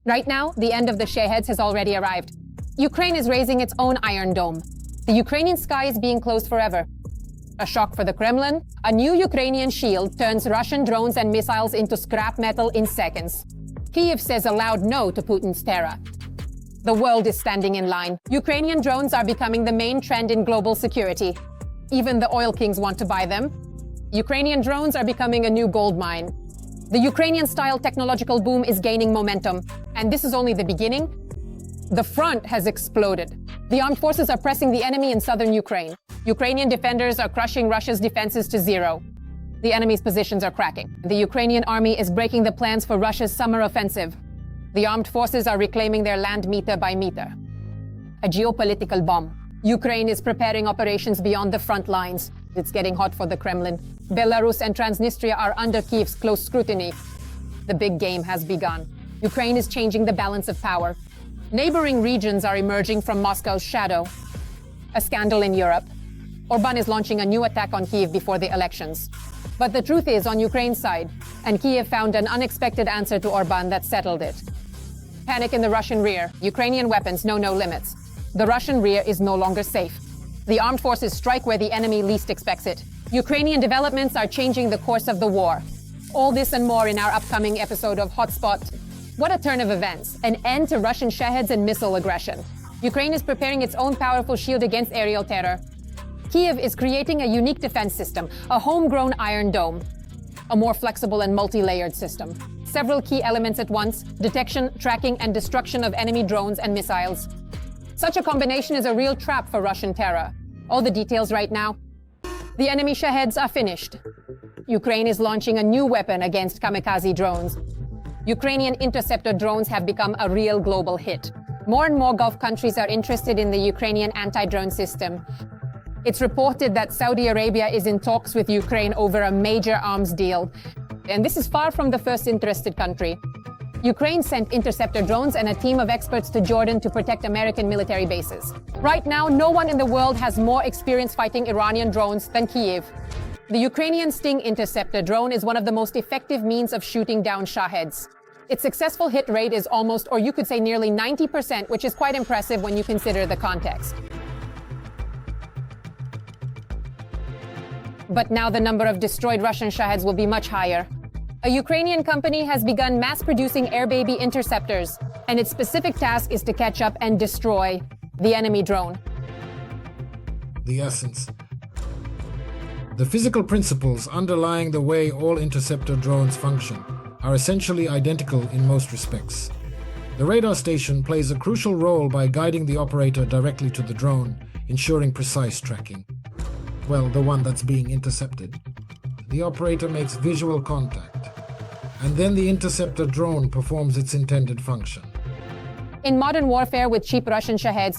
Right now, the end of the Shaheds has already arrived. Ukraine is raising its own Iron Dome. The Ukrainian sky is being closed forever. A shock for the Kremlin, a new Ukrainian shield turns Russian drones and missiles into scrap metal in seconds. Kyiv says a loud no to Putin's terror. The world is standing in line. Ukrainian drones are becoming the main trend in global security. Even the oil kings want to buy them. Ukrainian drones are becoming a new gold mine. The Ukrainian-style technological boom is gaining momentum, and this is only the beginning. The front has exploded. The armed forces are pressing the enemy in southern Ukraine. Ukrainian defenders are crushing Russia's defenses to zero. The enemy's positions are cracking. The Ukrainian army is breaking the plans for Russia's summer offensive. The armed forces are reclaiming their land meter by meter. A geopolitical bomb. Ukraine is preparing operations beyond the front lines. It's getting hot for the Kremlin. Belarus and Transnistria are under Kyiv's close scrutiny. The big game has begun. Ukraine is changing the balance of power. Neighboring regions are emerging from Moscow's shadow. A scandal in Europe. Orban is launching a new attack on Kyiv before the elections. But the truth is on Ukraine's side, and Kyiv found an unexpected answer to Orban that settled it. Panic in the Russian rear. Ukrainian weapons know no limits. The Russian rear is no longer safe. The armed forces strike where the enemy least expects it. Ukrainian developments are changing the course of the war. All this and more in our upcoming episode of Hotspot. What a turn of events. An end to Russian Shaheds and missile aggression. Ukraine is preparing its own powerful shield against aerial terror. Kyiv is creating a unique defense system, a homegrown Iron Dome. A more flexible and multi-layered system. Several key elements at once: detection, tracking, and destruction of enemy drones and missiles. Such a combination is a real trap for Russian terror. All the details right now. The enemy Shaheds are finished. Ukraine is launching a new weapon against kamikaze drones. Ukrainian interceptor drones have become a real global hit. More and more Gulf countries are interested in the Ukrainian anti-drone system. It's reported that Saudi Arabia is in talks with Ukraine over a major arms deal. And this is far from the first interested country. Ukraine sent interceptor drones and a team of experts to Jordan to protect American military bases. Right now, no one in the world has more experience fighting Iranian drones than Kyiv. The Ukrainian Sting interceptor drone is one of the most effective means of shooting down Shaheds. Its successful hit rate is almost, or you could say nearly 90%, which is quite impressive when you consider the context. But now the number of destroyed Russian Shaheds will be much higher. A Ukrainian company has begun mass-producing air baby interceptors, and its specific task is to catch up and destroy the enemy drone. The essence. The physical principles underlying the way all interceptor drones function are essentially identical in most respects. The radar station plays a crucial role by guiding the operator directly to the drone, ensuring precise tracking. Well, the one that's being intercepted. The operator makes visual contact, and then the interceptor drone performs its intended function. In modern warfare with cheap Russian Shaheds,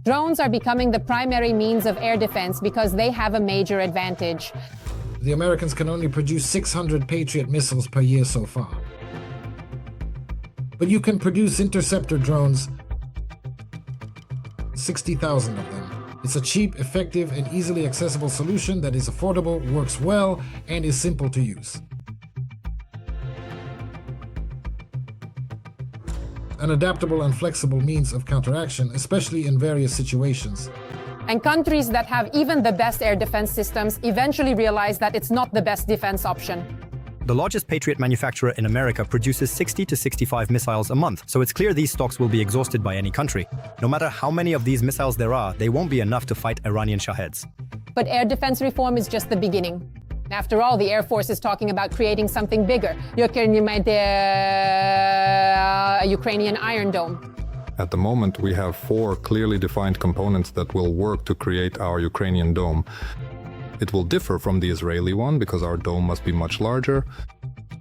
drones are becoming the primary means of air defense because they have a major advantage. The Americans can only produce 600 Patriot missiles per year so far. But you can produce interceptor drones, 60,000 of them. It's a cheap, effective, and easily accessible solution that is affordable, works well, and is simple to use. An adaptable and flexible means of counteraction, especially in various situations. And countries that have even the best air defense systems eventually realize that it's not the best defense option. The largest Patriot manufacturer in America produces 60 to 65 missiles a month, so it's clear these stocks will be exhausted by any country. No matter how many of these missiles there are, they won't be enough to fight Iranian Shaheds. But air defense reform is just the beginning. After all, the Air Force is talking about creating something bigger. A Ukrainian Iron Dome. At the moment, we have 4 clearly defined components that will work to create our Ukrainian dome. It will differ from the Israeli one because our dome must be much larger.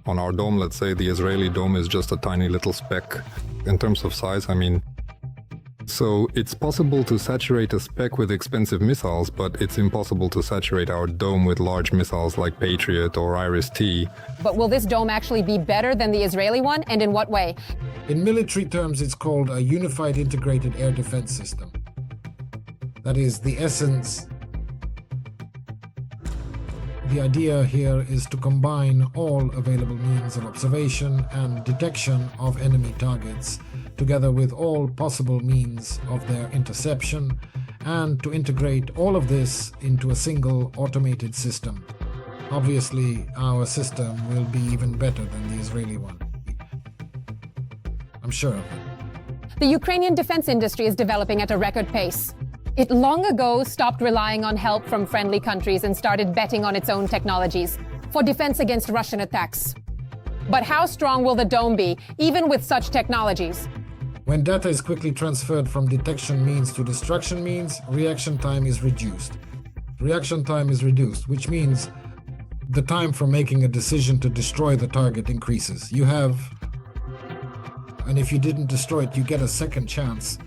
On our dome, let's say the Israeli dome is just a tiny little speck. In terms of size, I mean. So it's possible to saturate a speck with expensive missiles, but it's impossible to saturate our dome with large missiles like Patriot or Iris-T. But will this dome actually be better than the Israeli one, and in what way? In military terms, it's called a Unified Integrated Air Defense System. That is the essence. The idea here is to combine all available means of observation and detection of enemy targets, together with all possible means of their interception, and to integrate all of this into a single automated system. Obviously, our system will be even better than the Israeli one. I'm sure of it. The Ukrainian defense industry is developing at a record pace. It long ago stopped relying on help from friendly countries and started betting on its own technologies for defense against Russian attacks. But how strong will the dome be, even with such technologies? When data is quickly transferred from detection means to destruction means, reaction time is reduced. Reaction time is reduced, which means the time for making a decision to destroy the target increases. And if you didn't destroy it, you get a second chance.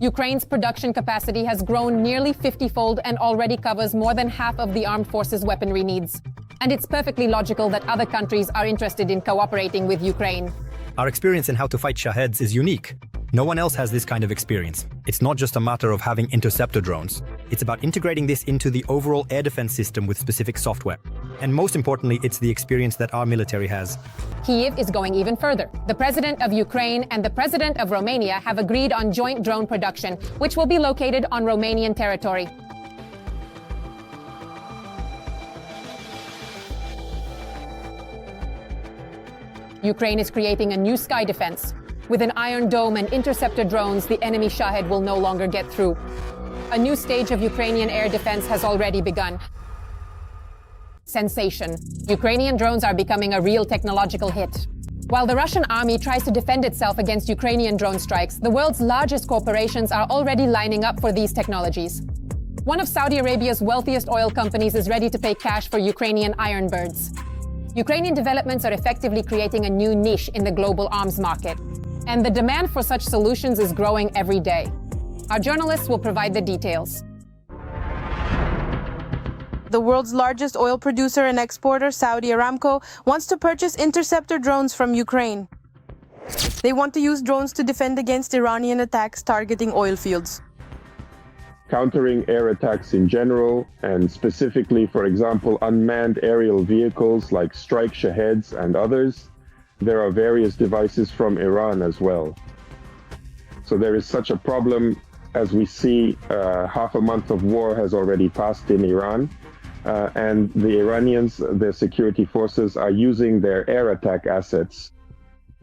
Ukraine's production capacity has grown nearly 50-fold and already covers more than half of the armed forces' weaponry needs. And it's perfectly logical that other countries are interested in cooperating with Ukraine. Our experience in how to fight Shaheds is unique. No one else has this kind of experience. It's not just a matter of having interceptor drones. It's about integrating this into the overall air defense system with specific software. And most importantly, it's the experience that our military has. Kyiv is going even further. The president of Ukraine and the president of Romania have agreed on joint drone production, which will be located on Romanian territory. Ukraine is creating a new sky defense. With an Iron Dome and interceptor drones, the enemy Shahed will no longer get through. A new stage of Ukrainian air defense has already begun. Sensation. Ukrainian drones are becoming a real technological hit. While the Russian army tries to defend itself against Ukrainian drone strikes, the world's largest corporations are already lining up for these technologies. One of Saudi Arabia's wealthiest oil companies is ready to pay cash for Ukrainian Iron Birds. Ukrainian developments are effectively creating a new niche in the global arms market. And the demand for such solutions is growing every day. Our journalists will provide the details. The world's largest oil producer and exporter, Saudi Aramco, wants to purchase interceptor drones from Ukraine. They want to use drones to defend against Iranian attacks targeting oil fields. Countering air attacks in general, and specifically, for example, unmanned aerial vehicles like strike Shaheds and others, there are various devices from Iran as well. So there is such a problem. As we see, half a month of war has already passed in Iran, and the Iranians, their security forces, are using their air attack assets.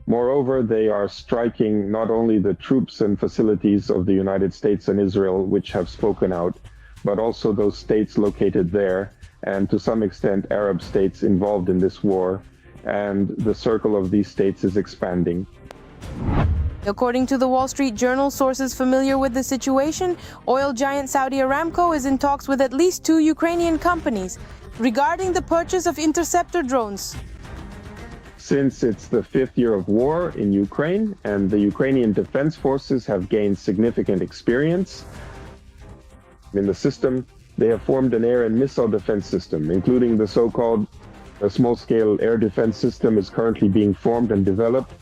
Moreover, they are striking not only the troops and facilities of the United States and Israel, which have spoken out, but also those states located there, and to some extent Arab states involved in this war, and the circle of these states is expanding. According to the Wall Street Journal, sources familiar with the situation, oil giant Saudi Aramco is in talks with at least 2 Ukrainian companies regarding the purchase of interceptor drones. Since it's the 5th year of war in Ukraine, and the Ukrainian Defense Forces have gained significant experience in the system, they have formed an air and missile defense system, including the so-called small-scale air defense system is currently being formed and developed.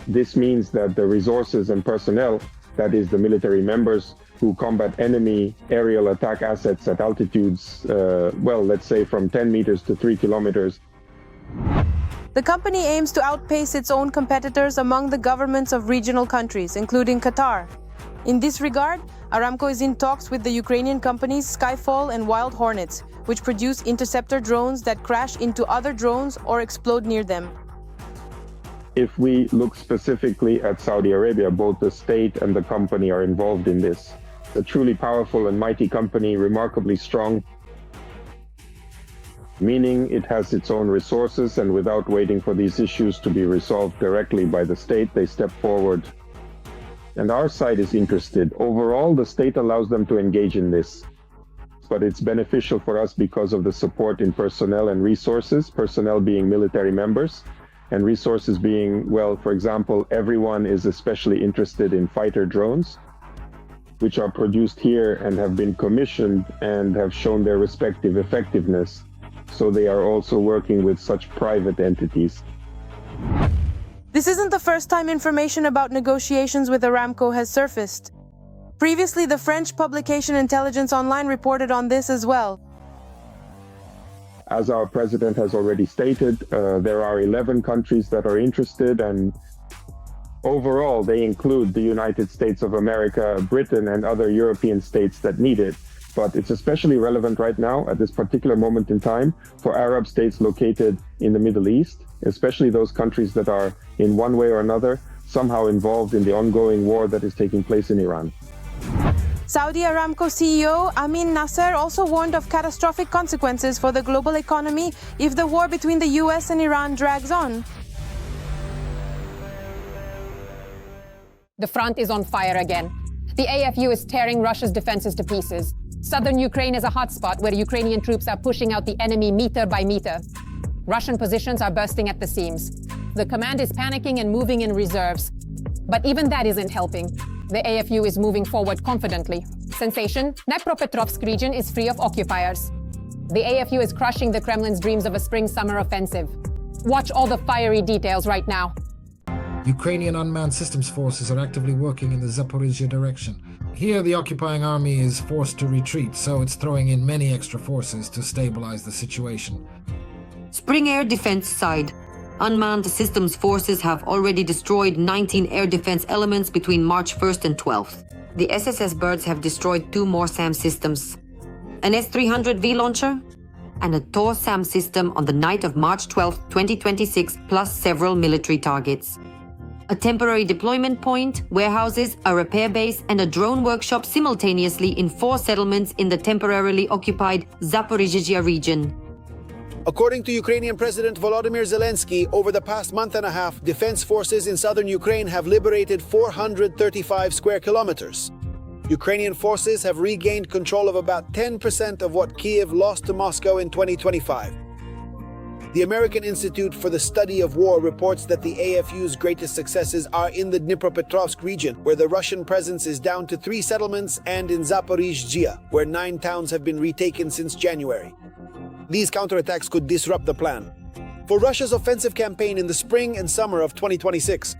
This means that the resources and personnel, that is the military members who combat enemy aerial attack assets at altitudes, let's say from 10 meters to 3 kilometers. The company aims to outpace its own competitors among the governments of regional countries, including Qatar. In this regard, Aramco is in talks with the Ukrainian companies Skyfall and Wild Hornets, which produce interceptor drones that crash into other drones or explode near them. If we look specifically at Saudi Arabia, both the state and the company are involved in this. A truly powerful and mighty company, remarkably strong, meaning it has its own resources, and without waiting for these issues to be resolved directly by the state, they step forward. And our side is interested. Overall, the state allows them to engage in this. But it's beneficial for us because of the support in personnel and resources, personnel being military members, and resources being, for example, everyone is especially interested in fighter drones, which are produced here and have been commissioned and have shown their respective effectiveness. So they are also working with such private entities. This isn't the first time information about negotiations with Aramco has surfaced. Previously, the French publication Intelligence Online reported on this as well. As our president has already stated, there are 11 countries that are interested, and overall they include the United States of America, Britain, and other European states that need it. But it's especially relevant right now at this particular moment in time for Arab states located in the Middle East, especially those countries that are in one way or another somehow involved in the ongoing war that is taking place in Iran. Saudi Aramco CEO Amin Nasser also warned of catastrophic consequences for the global economy if the war between the US and Iran drags on. The front is on fire again. The AFU is tearing Russia's defenses to pieces. Southern Ukraine is a hotspot where Ukrainian troops are pushing out the enemy meter by meter. Russian positions are bursting at the seams. The command is panicking and moving in reserves. But even that isn't helping. The AFU is moving forward confidently. Sensation: Dnipropetrovsk region is free of occupiers. The AFU is crushing the Kremlin's dreams of a spring-summer offensive. Watch all the fiery details right now. Ukrainian unmanned systems forces are actively working in the Zaporizhzhia direction. Here, the occupying army is forced to retreat, so it's throwing in many extra forces to stabilize the situation. Spring air defense side. Unmanned systems forces have already destroyed 19 air defense elements between March 1st and 12th. The SSS birds have destroyed 2 more SAM systems, an S-300V launcher, and a TOR SAM system on the night of March 12, 2026, plus several military targets. A temporary deployment point, warehouses, a repair base, and a drone workshop simultaneously in 4 settlements in the temporarily occupied Zaporizhzhia region. According to Ukrainian President Volodymyr Zelensky, over the past month and a half, defense forces in southern Ukraine have liberated 435 square kilometers. Ukrainian forces have regained control of about 10% of what Kyiv lost to Moscow in 2025. The American Institute for the Study of War reports that the AFU's greatest successes are in the Dnipropetrovsk region, where the Russian presence is down to 3 settlements, and in Zaporizhzhia, where 9 towns have been retaken since January. These counterattacks could disrupt the plan for Russia's offensive campaign in the spring and summer of 2026.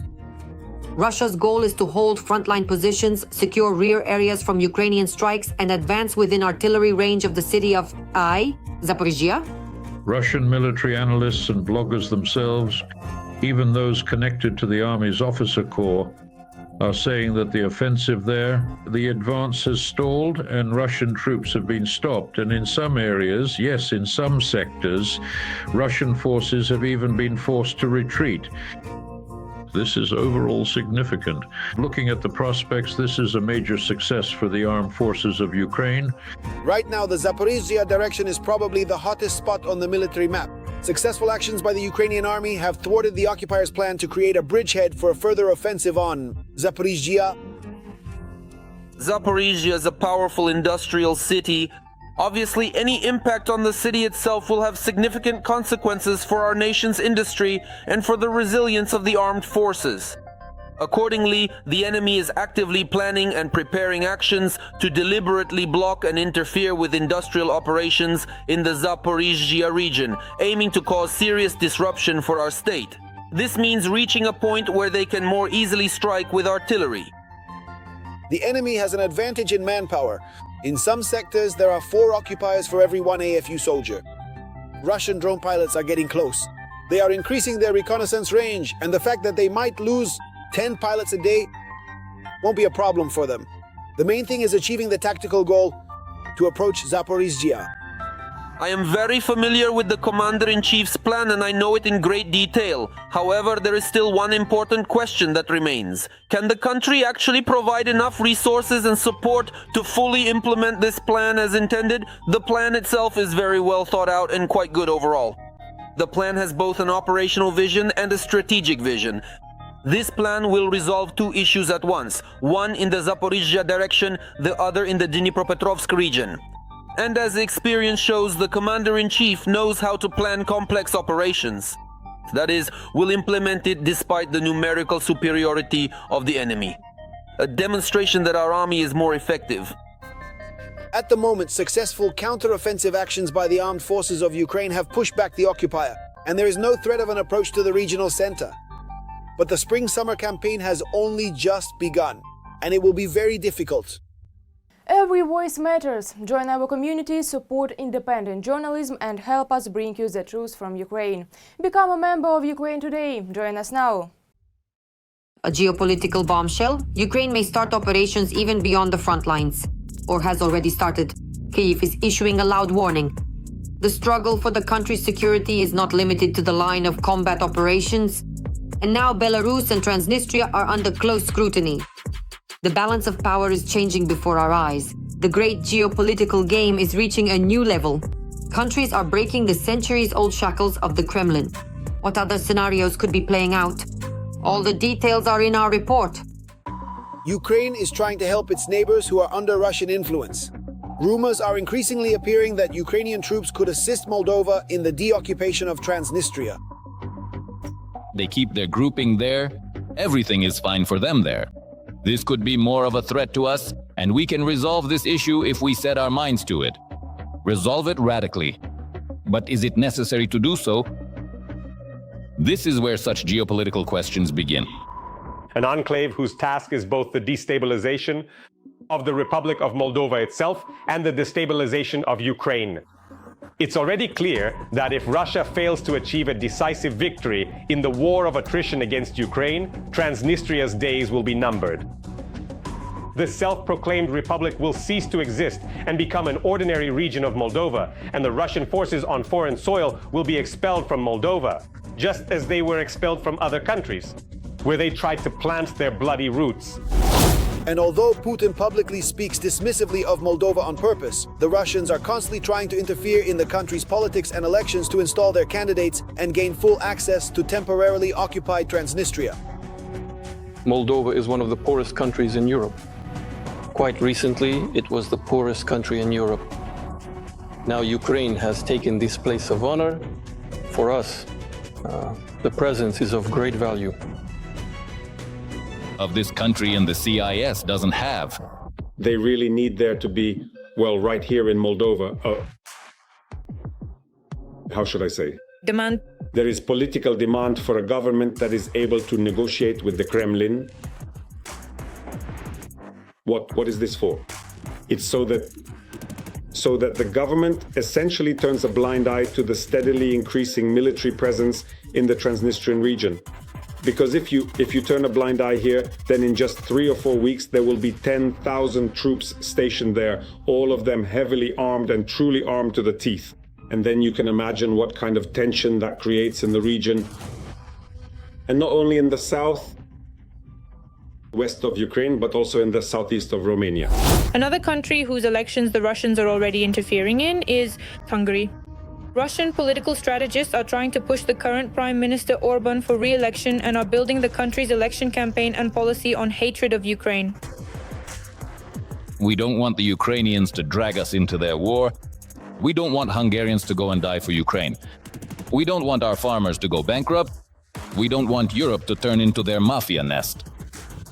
Russia's goal is to hold frontline positions, secure rear areas from Ukrainian strikes, and advance within artillery range of the city of Zaporizhzhia. Russian military analysts and bloggers themselves, even those connected to the Army's officer corps, are saying that the offensive there, the advance has stalled and Russian troops have been stopped. And in some areas, yes, in some sectors, Russian forces have even been forced to retreat. This is overall significant. Looking at the prospects, this is a major success for the armed forces of Ukraine. Right now, the Zaporizhzhia direction is probably the hottest spot on the military map. Successful actions by the Ukrainian army have thwarted the occupiers' plan to create a bridgehead for a further offensive on Zaporizhzhia. Zaporizhzhia is a powerful industrial city. Obviously, any impact on the city itself will have significant consequences for our nation's industry and for the resilience of the armed forces. Accordingly, the enemy is actively planning and preparing actions to deliberately block and interfere with industrial operations in the Zaporizhzhia region, aiming to cause serious disruption for our state. This means reaching a point where they can more easily strike with artillery. The enemy has an advantage in manpower. In some sectors, there are 4 occupiers for every 1 AFU soldier. Russian drone pilots are getting close. They are increasing their reconnaissance range, and the fact that they might lose 10 pilots a day won't be a problem for them. The main thing is achieving the tactical goal to approach Zaporizhzhia. I am very familiar with the Commander-in-Chief's plan and I know it in great detail. However, there is still one important question that remains. Can the country actually provide enough resources and support to fully implement this plan as intended? The plan itself is very well thought out and quite good overall. The plan has both an operational vision and a strategic vision. This plan will resolve 2 issues at once, one in the Zaporizhzhia direction, the other in the Dnipropetrovsk region. And as experience shows, the Commander-in-Chief knows how to plan complex operations. That is, will implement it despite the numerical superiority of the enemy. A demonstration that our army is more effective. At the moment, successful counter-offensive actions by the armed forces of Ukraine have pushed back the occupier, and there is no threat of an approach to the regional center. But the spring-summer campaign has only just begun, and it will be very difficult. Every voice matters. Join our community, support independent journalism and help us bring you the truth from Ukraine. Become a member of Ukraine Today. Join us now. A geopolitical bombshell? Ukraine may start operations even beyond the front lines, or has already started. Kyiv is issuing a loud warning. The struggle for the country's security is not limited to the line of combat operations, and now Belarus and Transnistria are under close scrutiny. The balance of power is changing before our eyes. The great geopolitical game is reaching a new level. Countries are breaking the centuries-old shackles of the Kremlin. What other scenarios could be playing out? All the details are in our report. Ukraine is trying to help its neighbors who are under Russian influence. Rumors are increasingly appearing that Ukrainian troops could assist Moldova in the deoccupation of Transnistria. They keep their grouping there. Everything is fine for them there. This could be more of a threat to us, and we can resolve this issue if we set our minds to it. Resolve it radically. But is it necessary to do so? This is where such geopolitical questions begin. An enclave whose task is both the destabilization of the Republic of Moldova itself and the destabilization of Ukraine. It's already clear that if Russia fails to achieve a decisive victory in the war of attrition against Ukraine, Transnistria's days will be numbered. The self-proclaimed republic will cease to exist and become an ordinary region of Moldova, and the Russian forces on foreign soil will be expelled from Moldova, just as they were expelled from other countries, where they tried to plant their bloody roots. And although Putin publicly speaks dismissively of Moldova on purpose, the Russians are constantly trying to interfere in the country's politics and elections to install their candidates and gain full access to temporarily occupied Transnistria. Moldova is one of the poorest countries in Europe. Quite recently, it was the poorest country in Europe. Now Ukraine has taken this place of honor. For us, the presence is of great value. Of this country and the CIS doesn't have. They really need there to be, well, right here in Moldova, how should I say? Demand. There is political demand for a government that is able to negotiate with the Kremlin. What is this for? It's so that the government essentially turns a blind eye to the steadily increasing military presence in the Transnistrian region. Because if you turn a blind eye here, then in just 3 or 4 weeks, there will be 10,000 troops stationed there, all of them heavily armed and truly armed to the teeth. And then you can imagine what kind of tension that creates in the region. And not only in the south, west of Ukraine, but also in the southeast of Romania. Another country whose elections the Russians are already interfering in is Hungary. Russian political strategists are trying to push the current Prime Minister Orban for re-election and are building the country's election campaign and policy on hatred of Ukraine. We don't want the Ukrainians to drag us into their war. We don't want Hungarians to go and die for Ukraine. We don't want our farmers to go bankrupt. We don't want Europe to turn into their mafia nest.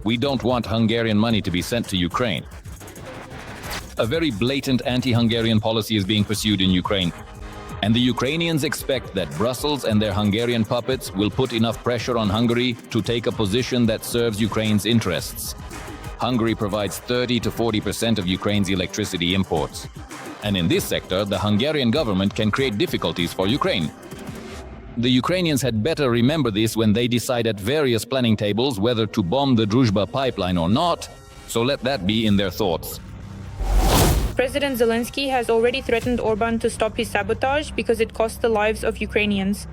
We don't want Hungarian money to be sent to Ukraine. A very blatant anti-Hungarian policy is being pursued in Ukraine. And the Ukrainians expect that Brussels and their Hungarian puppets will put enough pressure on Hungary to take a position that serves Ukraine's interests. Hungary provides 30 to 40% of Ukraine's electricity imports. And in this sector, the Hungarian government can create difficulties for Ukraine. The Ukrainians had better remember this when they decide at various planning tables whether to bomb the Druzhba pipeline or not, so let that be in their thoughts. President Zelensky has already threatened Orban to stop his sabotage because it costs the lives of Ukrainians.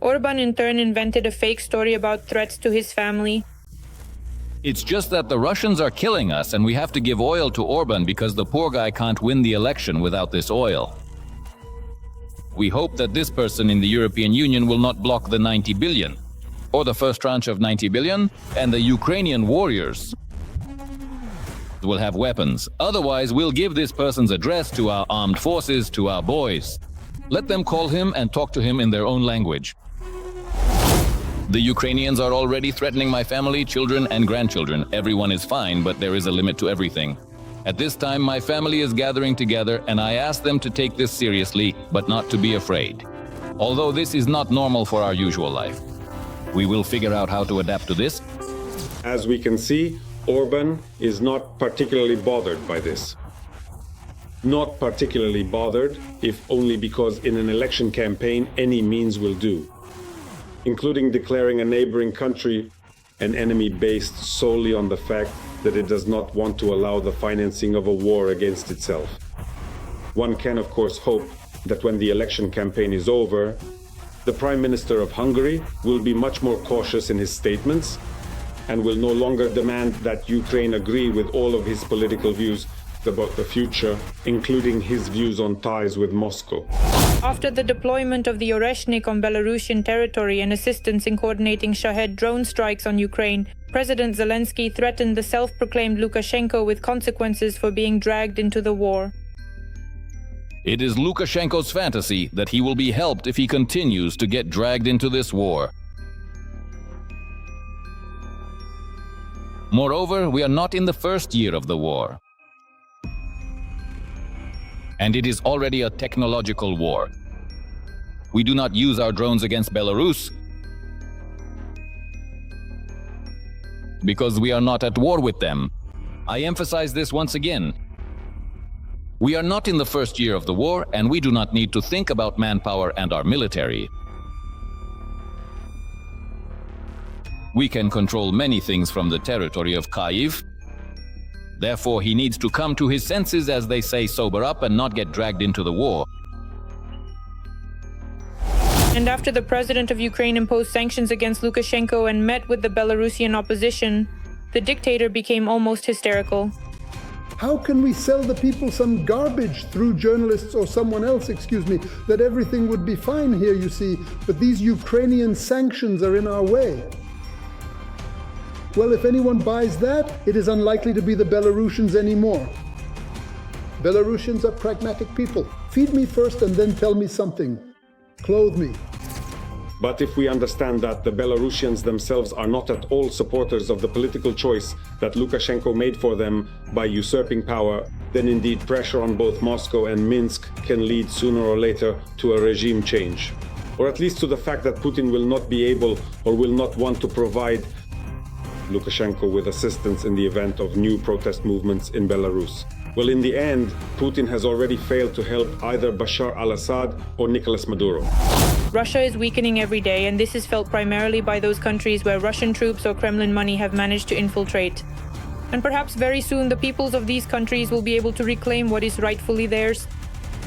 Orban in turn invented a fake story about threats to his family. It's just that the Russians are killing us and we have to give oil to Orban because the poor guy can't win the election without this oil. We hope that this person in the European Union will not block the 90 billion, or the first tranche of 90 billion, and the Ukrainian warriors will have weapons. Otherwise, we'll give this person's address to our armed forces, to our boys. Let them call him and talk to him in their own language. The Ukrainians are already threatening my family, children, and grandchildren. Everyone is fine, but there is a limit to everything. At this time, my family is gathering together, and I ask them to take this seriously, but not to be afraid. Although this is not normal for our usual life. We will figure out how to adapt to this. As we can see, Orban is not particularly bothered by this. not particularly bothered, if only because in an election campaign any means will do, including declaring a neighboring country an enemy based solely on the fact that it does not want to allow the financing of a war against itself. One can, of course, hope that when the election campaign is over, the Prime Minister of Hungary will be much more cautious in his statements and will no longer demand that Ukraine agree with all of his political views about the future, including his views on ties with Moscow. After the deployment of the Oreshnik on Belarusian territory and assistance in coordinating Shahed drone strikes on Ukraine, President Zelensky threatened the self-proclaimed Lukashenko with consequences for being dragged into the war. It is Lukashenko's fantasy that he will be helped if he continues to get dragged into this war. Moreover, we are not in the first year of the war. And it is already a technological war. We do not use our drones against Belarus because we are not at war with them. I emphasize this once again. We are not in the first year of the war, and we do not need to think about manpower and our military. We can control many things from the territory of Kyiv. Therefore, he needs to come to his senses, as they say, sober up and not get dragged into the war. And after the president of Ukraine imposed sanctions against Lukashenko and met with the Belarusian opposition, the dictator became almost hysterical. How can we sell the people some garbage through journalists or someone else, that everything would be fine here, you see, but these Ukrainian sanctions are in our way? Well, if anyone buys that, it is unlikely to be the Belarusians anymore. Belarusians are pragmatic people. Feed me first and then tell me something. Clothe me. But if we understand that the Belarusians themselves are not at all supporters of the political choice that Lukashenko made for them by usurping power, then indeed pressure on both Moscow and Minsk can lead sooner or later to a regime change. Or at least to the fact that Putin will not be able or will not want to provide Lukashenko with assistance in the event of new protest movements in Belarus. Well, in the end, Putin has already failed to help either Bashar al-Assad or Nicolas Maduro. Russia is weakening every day, and this is felt primarily by those countries where Russian troops or Kremlin money have managed to infiltrate. And perhaps very soon the peoples of these countries will be able to reclaim what is rightfully theirs.